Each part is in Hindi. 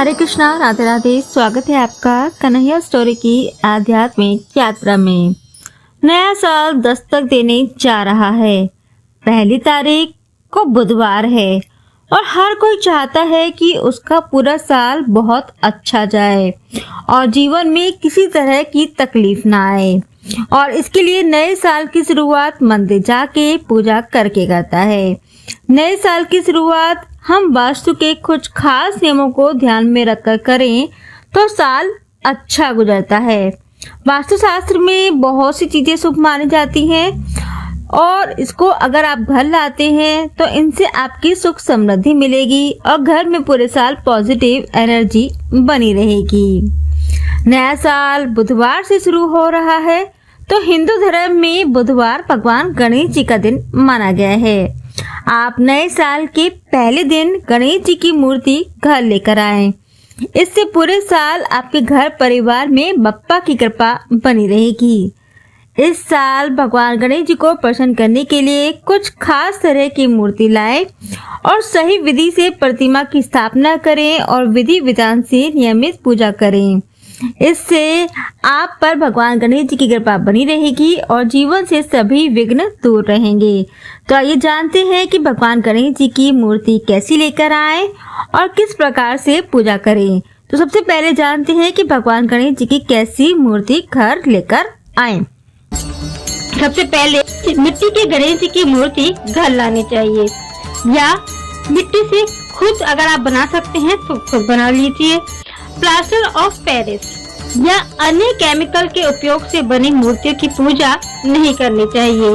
हरे कृष्णा, राधे राधे। स्वागत है आपका कन्हैया स्टोरी की आध्यात्मिक यात्रा में। नया साल दस्तक देने जा रहा है। 1 तारीख को बुधवार है और हर कोई चाहता है कि उसका पूरा साल बहुत अच्छा जाए और जीवन में किसी तरह की तकलीफ ना आए। और इसके लिए नए साल की शुरुआत मंदिर जाके पूजा करके करता है। नए साल की शुरुआत हम वास्तु के कुछ खास नियमों को ध्यान में रखकर करें तो साल अच्छा गुजरता है। वास्तु शास्त्र में बहुत सी चीजें शुभ मानी जाती हैं और इसको अगर आप घर लाते हैं तो इनसे आपकी सुख समृद्धि मिलेगी और घर में पूरे साल पॉजिटिव एनर्जी बनी रहेगी। नया साल बुधवार से शुरू हो रहा है तो हिंदू धर्म में बुधवार भगवान गणेश जी का दिन माना गया है। आप नए साल के पहले दिन गणेश जी की मूर्ति घर लेकर आएं। इससे पूरे साल आपके घर परिवार में बप्पा की कृपा बनी रहेगी। इस साल भगवान गणेश जी को प्रसन्न करने के लिए कुछ खास तरह की मूर्ति लाएं और सही विधि से प्रतिमा की स्थापना करें और विधि विधान से नियमित पूजा करें। इससे आप पर भगवान गणेश जी की कृपा बनी रहेगी और जीवन से सभी विघ्न दूर रहेंगे। तो आइए जानते हैं कि भगवान गणेश जी की मूर्ति कैसी लेकर आएं और किस प्रकार से पूजा करें। तो सबसे पहले जानते हैं कि भगवान गणेश जी की कैसी मूर्ति घर लेकर आएं। सबसे पहले मिट्टी के गणेश जी की मूर्ति घर लानी चाहिए या मिट्टी से खुद अगर आप बना सकते हैं तो खुद बना लीजिए। प्लास्टर ऑफ पेरिस या अन्य केमिकल के उपयोग से बनी मूर्तियों की पूजा नहीं करनी चाहिए।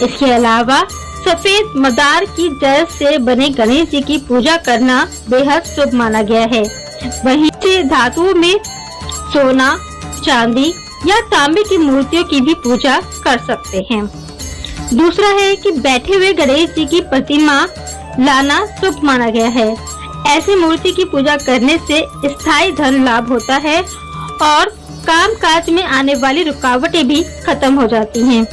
इसके अलावा सफेद मदार की जड़ से बने गणेश जी की पूजा करना बेहद शुभ माना गया है। वहीं से धातुओं में सोना, चांदी या तांबे की मूर्तियों की भी पूजा कर सकते हैं। दूसरा है कि बैठे हुए गणेश जी की प्रतिमा लाना शुभ माना गया है। ऐसी मूर्ति की पूजा करने से स्थायी धन लाभ होता है और काम काज में आने वाली रुकावटें भी खत्म हो जाती हैं।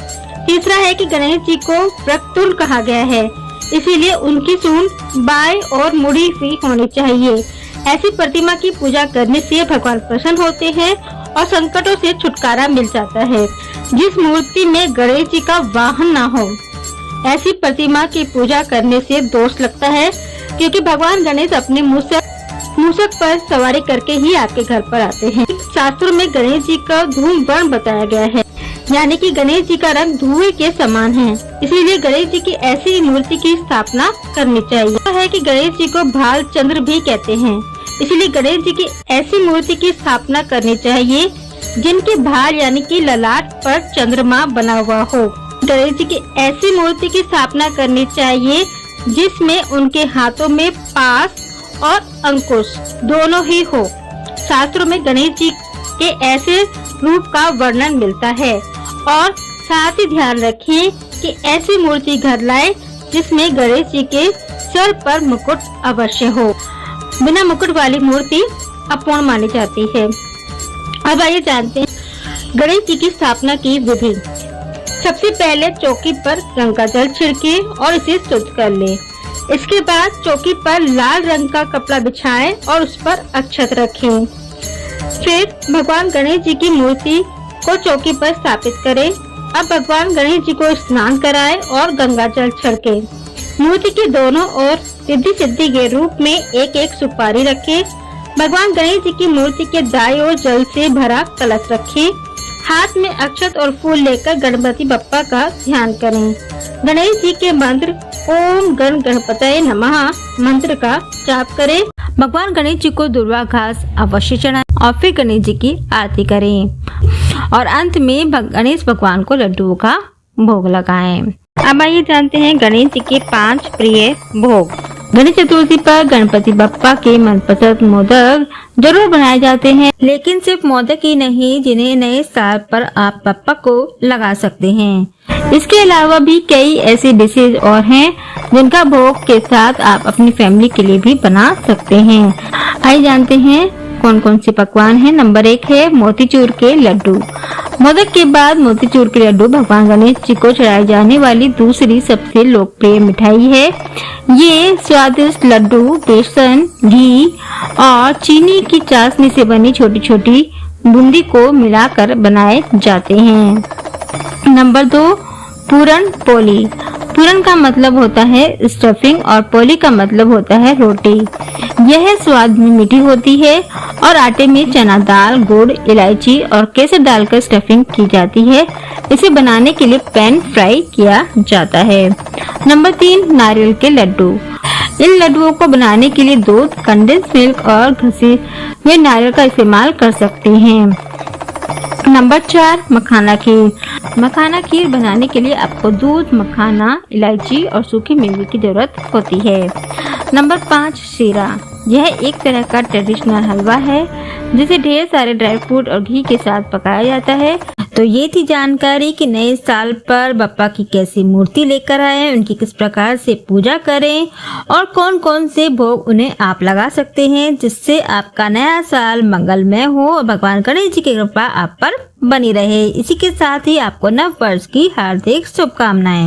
तीसरा है कि गणेश जी को वक्रतुंड कहा गया है, इसीलिए उनकी सूंड बाएं और मुड़ी हुई होनी चाहिए। ऐसी प्रतिमा की पूजा करने से भगवान प्रसन्न होते हैं और संकटों से छुटकारा मिल जाता है। जिस मूर्ति में गणेश जी का वाहन ना हो, ऐसी प्रतिमा की पूजा करने से दोष लगता है, क्योंकि भगवान गणेश अपने मूषक पर सवारी करके ही आपके घर पर आते हैं। शास्त्रों में गणेश जी का धूम वर्ण बताया गया है, यानी कि गणेश जी का रंग धुएं के समान है। इसीलिए गणेश जी की ऐसी मूर्ति की स्थापना करनी चाहिए। है कि गणेश जी को भाल चंद्र भी कहते हैं, इसीलिए गणेश जी की ऐसी मूर्ति की स्थापना करनी चाहिए जिनके भाल यानी कि ललाट पर चंद्रमा बना हुआ हो। गणेश जी की ऐसी मूर्ति की स्थापना करनी चाहिए जिसमें उनके हाथों में पास और अंकुश दोनों ही हो। शास्त्रों में गणेश जी के ऐसे रूप का वर्णन मिलता है और साथ ही ध्यान रखें कि ऐसी मूर्ति घर लाएं जिसमें गणेश जी के सर पर मुकुट अवश्य हो। बिना मुकुट वाली मूर्ति अपूर्ण मानी जाती है। अब आइए जानते हैं गणेश जी की स्थापना की विधि। सबसे पहले चौकी पर गंगा जल छिड़के और इसे शुद्ध कर ले। इसके बाद चौकी पर लाल रंग का कपड़ा बिछाएं और उस पर अक्षत रखें। फिर भगवान गणेश जी की मूर्ति को चौकी पर स्थापित करें। अब भगवान गणेश जी को स्नान कराएं और गंगा जल छिड़के। मूर्ति के दोनों ओर रिद्धि सिद्धि के रूप में एक एक सुपारी रखें। भगवान गणेश जी की मूर्ति के दाईं ओर जल से भरा कलश रखें। हाथ में अक्षत और फूल लेकर गणपति बप्पा का ध्यान करें। गणेश जी के मंत्र ओम गण गणपतये नमः मंत्र का जाप करें। भगवान गणेश जी को दुर्वा घास अवश्य चढ़ाएं और फिर गणेश जी की आरती करें और अंत में गणेश भगवान को लड्डुओं का भोग लगाएं। अब आइए जानते हैं गणेश जी के 5 प्रिय भोग। गणेश चतुर्थी पर गणपति बप्पा के मनपसंद मोदक जरूर बनाए जाते हैं, लेकिन सिर्फ मोदक ही नहीं जिन्हें नए साल पर आप बप्पा को लगा सकते हैं। इसके अलावा भी कई ऐसी डिशेज और हैं जिनका भोग के साथ आप अपनी फैमिली के लिए भी बना सकते हैं। आइए जानते हैं कौन कौन से पकवान हैं। नंबर 1 है मोतीचूर के लड्डू। मोदक के बाद मोतीचूर के लड्डू भगवान गणेश जी को चढ़ाई जाने वाली दूसरी सबसे लोकप्रिय मिठाई है। ये स्वादिष्ट लड्डू बेसन, घी और चीनी की चाशनी से बनी छोटी छोटी बूंदी को मिलाकर बनाए जाते हैं। नंबर 2, पूरन पोली। पूरन का मतलब होता है स्टफिंग और पोली का मतलब होता है रोटी। यह स्वाद में मीठी होती है और आटे में चना दाल, गुड़, इलायची और केसर डालकर स्टफिंग की जाती है। इसे बनाने के लिए पैन फ्राई किया जाता है। नंबर 3, नारियल के लड्डू। इन लड्डुओं को बनाने के लिए दूध, कंडेंस मिल्क और घसे हुए नारियल का इस्तेमाल कर सकते हैं। नंबर 4, मखाना खीर। मखाना खीर बनाने के लिए आपको दूध, मखाना, इलायची और सूखे मेवे की जरूरत होती है। नंबर 5, शीरा। यह एक तरह का ट्रेडिशनल हलवा है जिसे ढेर सारे ड्राई फ्रूट और घी के साथ पकाया जाता है। तो ये थी जानकारी कि नए साल पर बप्पा की कैसी मूर्ति लेकर आए, उनकी किस प्रकार से पूजा करें और कौन कौन से भोग उन्हें आप लगा सकते हैं जिससे आपका नया साल मंगलमय हो और भगवान गणेश जी की कृपा आप पर बनी रहे। इसी के साथ ही आपको नव वर्ष की हार्दिक शुभकामनाएं।